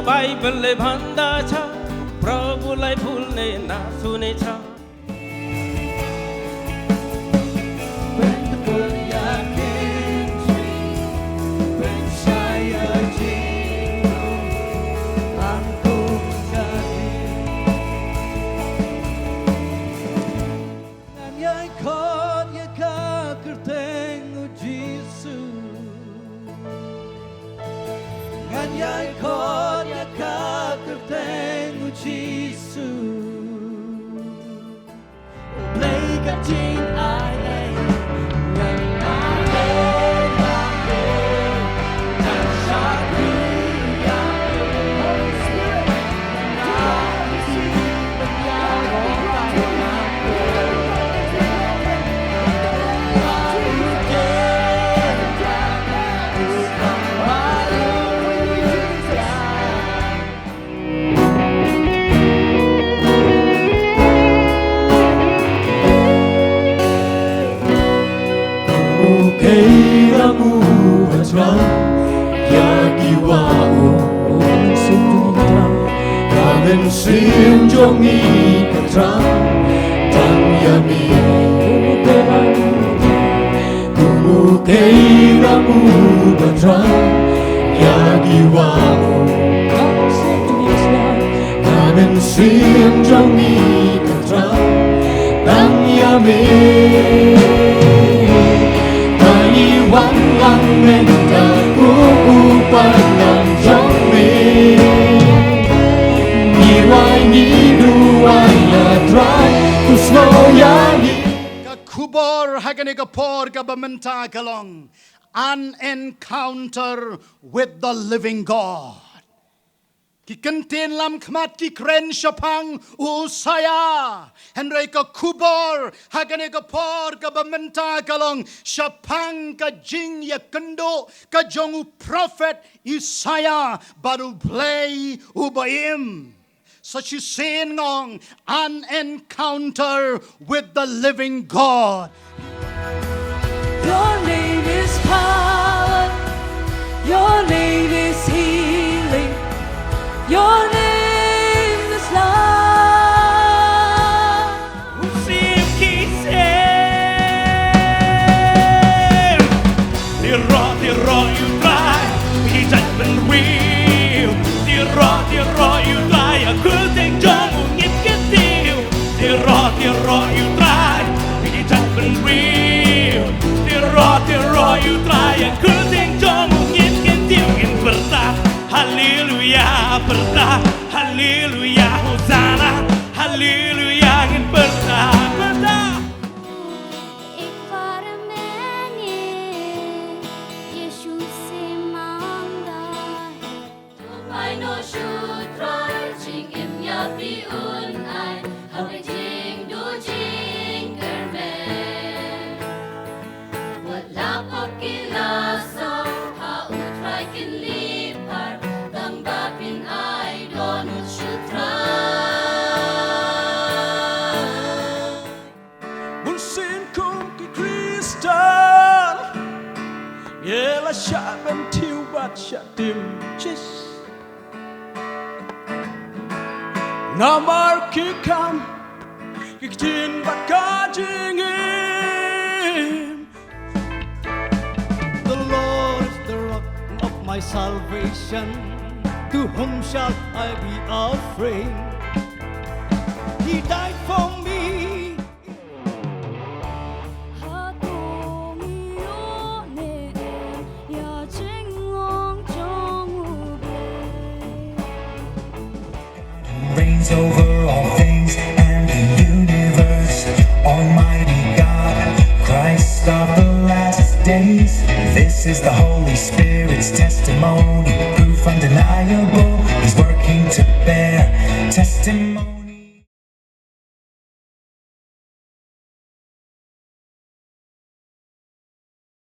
बाइबलले भन्दछ प्रभुलाई भुल्ने नसुनेछ Sim jongi katrang tang yami kumu kei ramu batrang yagi wangu kamen sim jongi katrang tang yami kai wang lang menta kuku panang jongmi Khubor hagani kapor kabamenta kalong, an encounter with the living God. Ki Ktien lam kmat ki kren shapang usaya, Henry ka Khubor hagani kapor kabamenta kalong, shapang ka jingya kendo ka jong prophet Isaiah baru Blei ubaim. Such is saying on an encounter with the living God. Your name is power. Your name is healing. Your name is love. Musim kisah, Tiro you try, he judgment real. Tiro you try. Khublei Shibun nghiệp kết tiêu Tiro you try Vì chắc vẫn real Tiro you try Khublei Shibun nghiệp kết tiêu In berta Hallelujah berta Hallelujah Hosanna Hallelujah In berta berta Ik var med Jesus Samla Pai no shutrai jing im ya pi un ai hoi jing du jing kermen wat la pakila so ha utrai kin lipar tang ba pin ai don shutrai Musim kum ki kristal Yela shat ben tiu bat shatim chis Namar ki kam ki Ktien bat ka jingim. The Lord is the rock of my salvation. To whom shall I be afraid? He died for me. Reigns over all things and the universe, Almighty God, Christ of the last days. This is the Holy Spirit.